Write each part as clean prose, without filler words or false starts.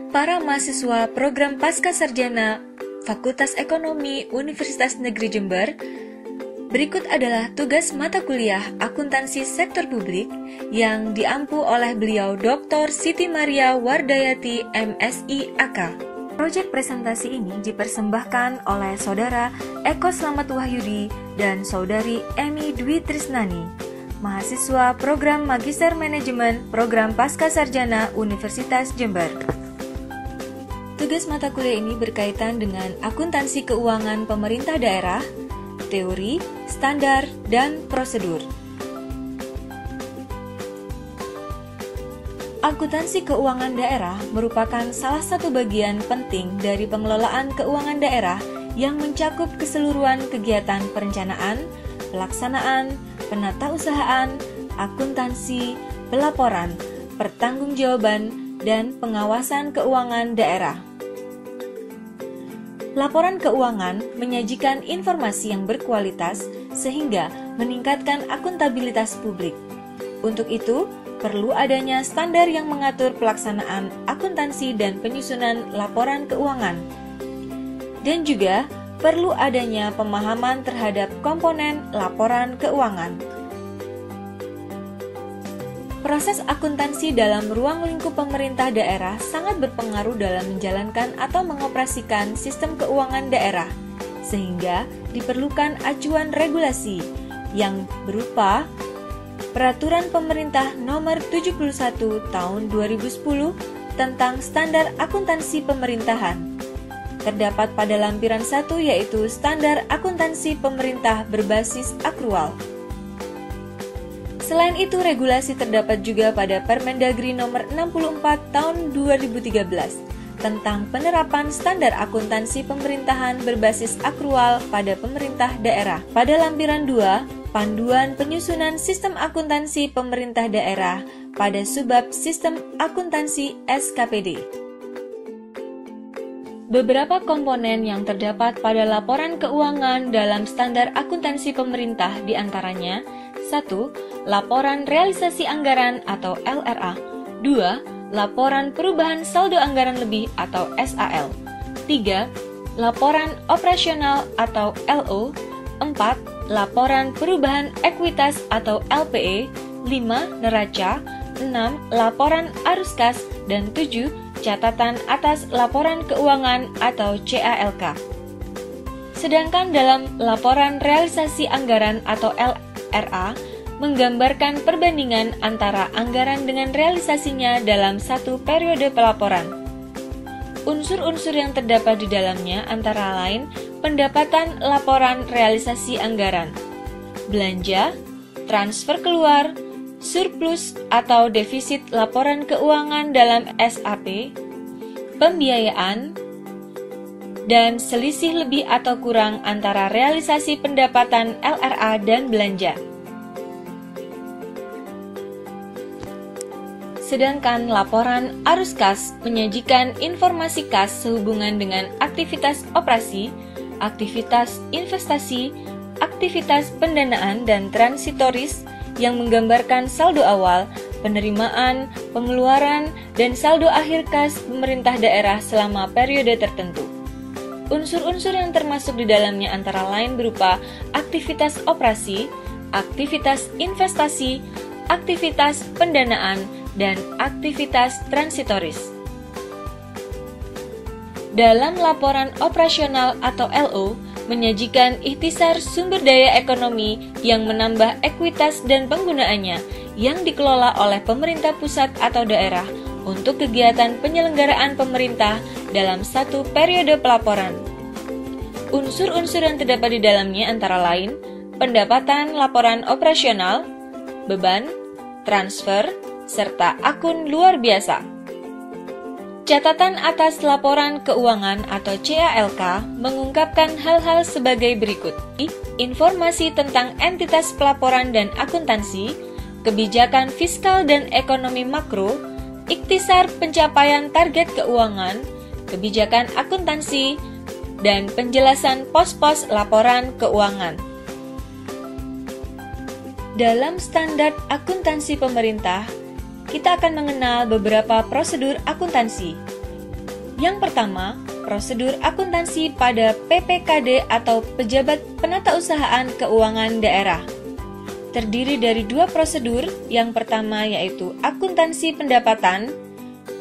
Para mahasiswa program Pascasarjana Fakultas Ekonomi Universitas Negeri Jember, berikut adalah tugas mata kuliah Akuntansi Sektor Publik yang diampu oleh beliau Dr. Siti Maria Wardayati MSI AK. Proyek presentasi ini dipersembahkan oleh Saudara Eko Slamet Wahyudi dan Saudari Emi Dwi Trisnani, mahasiswa program Magister Manajemen Program Pascasarjana Universitas Jember. Tugas mata kuliah ini berkaitan dengan akuntansi keuangan pemerintah daerah, teori, standar, dan prosedur. Akuntansi keuangan daerah merupakan salah satu bagian penting dari pengelolaan keuangan daerah yang mencakup keseluruhan kegiatan perencanaan, pelaksanaan, penatausahaan, akuntansi, pelaporan, pertanggungjawaban, dan pengawasan keuangan daerah. Laporan keuangan menyajikan informasi yang berkualitas sehingga meningkatkan akuntabilitas publik. Untuk itu, perlu adanya standar yang mengatur pelaksanaan akuntansi dan penyusunan laporan keuangan. Dan juga perlu adanya pemahaman terhadap komponen laporan keuangan. Proses akuntansi dalam ruang lingkup pemerintah daerah sangat berpengaruh dalam menjalankan atau mengoperasikan sistem keuangan daerah, sehingga diperlukan acuan regulasi yang berupa Peraturan Pemerintah Nomor 71 Tahun 2010 tentang Standar Akuntansi Pemerintahan. Terdapat pada lampiran 1 yaitu Standar Akuntansi Pemerintah berbasis akrual. Selain itu, regulasi terdapat juga pada Permendagri Nomor 64 Tahun 2013 tentang penerapan standar akuntansi pemerintahan berbasis akrual pada pemerintah daerah. Pada lampiran 2, Panduan Penyusunan Sistem Akuntansi Pemerintah Daerah pada Subbab Sistem Akuntansi SKPD. Beberapa komponen yang terdapat pada laporan keuangan dalam standar akuntansi pemerintah diantaranya 1. Laporan realisasi anggaran atau LRA. 2. Laporan perubahan saldo anggaran lebih atau SAL. 3. Laporan operasional atau LO. 4. Laporan perubahan ekuitas atau LPE. 5. Neraca. 6. Laporan arus kas. Dan 7. Catatan atas laporan keuangan atau CALK. Sedangkan dalam laporan realisasi anggaran atau LRA menggambarkan perbandingan antara anggaran dengan realisasinya dalam satu periode pelaporan. Unsur-unsur yang terdapat di dalamnya antara lain pendapatan laporan realisasi anggaran, belanja, transfer keluar, surplus atau defisit laporan keuangan dalam SAP, pembiayaan, dan selisih lebih atau kurang antara realisasi pendapatan LRA dan belanja. Sedangkan laporan arus kas menyajikan informasi kas sehubungan dengan aktivitas operasi, aktivitas investasi, aktivitas pendanaan dan transitoris yang menggambarkan saldo awal, penerimaan, pengeluaran, dan saldo akhir kas pemerintah daerah selama periode tertentu. Unsur-unsur yang termasuk di dalamnya antara lain berupa aktivitas operasi, aktivitas investasi, aktivitas pendanaan, dan aktivitas transitoris. Dalam laporan operasional atau LO, menyajikan ikhtisar sumber daya ekonomi yang menambah ekuitas dan penggunaannya yang dikelola oleh pemerintah pusat atau daerah untuk kegiatan penyelenggaraan pemerintah dalam satu periode pelaporan. Unsur-unsur yang terdapat di dalamnya antara lain pendapatan laporan operasional, beban, transfer, serta akun luar biasa. Catatan atas laporan keuangan atau CALK mengungkapkan hal-hal sebagai berikut. Informasi tentang entitas pelaporan dan akuntansi, kebijakan fiskal dan ekonomi makro, ikhtisar pencapaian target keuangan, kebijakan akuntansi, dan penjelasan pos-pos laporan keuangan. Dalam standar akuntansi pemerintah, kita akan mengenal beberapa prosedur akuntansi. Yang pertama, prosedur akuntansi pada PPKD atau Pejabat Penatausahaan Keuangan Daerah. Terdiri dari dua prosedur, yang pertama yaitu akuntansi pendapatan,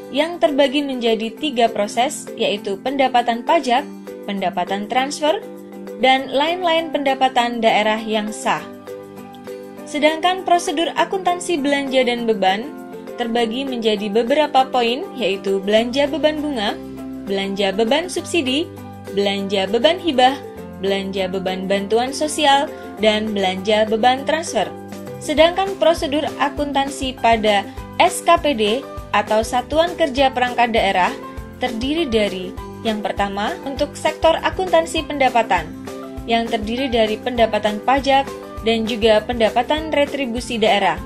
yang terbagi menjadi 3 proses, yaitu pendapatan pajak, pendapatan transfer, dan lain-lain pendapatan daerah yang sah. Sedangkan prosedur akuntansi belanja dan beban terbagi menjadi beberapa poin, yaitu belanja beban bunga, belanja beban subsidi, belanja beban hibah, belanja beban bantuan sosial, dan belanja beban transfer. Sedangkan prosedur akuntansi pada SKPD atau Satuan Kerja Perangkat Daerah terdiri dari yang pertama untuk sektor akuntansi pendapatan, yang terdiri dari pendapatan pajak dan juga pendapatan retribusi daerah.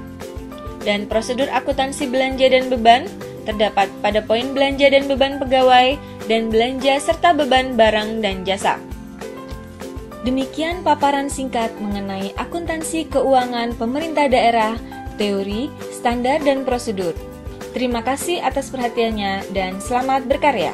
Dan prosedur akuntansi belanja dan beban terdapat pada poin belanja dan beban pegawai dan belanja serta beban barang dan jasa. Demikian paparan singkat mengenai akuntansi keuangan pemerintah daerah, teori, standar, dan prosedur. Terima kasih atas perhatiannya dan selamat berkarya.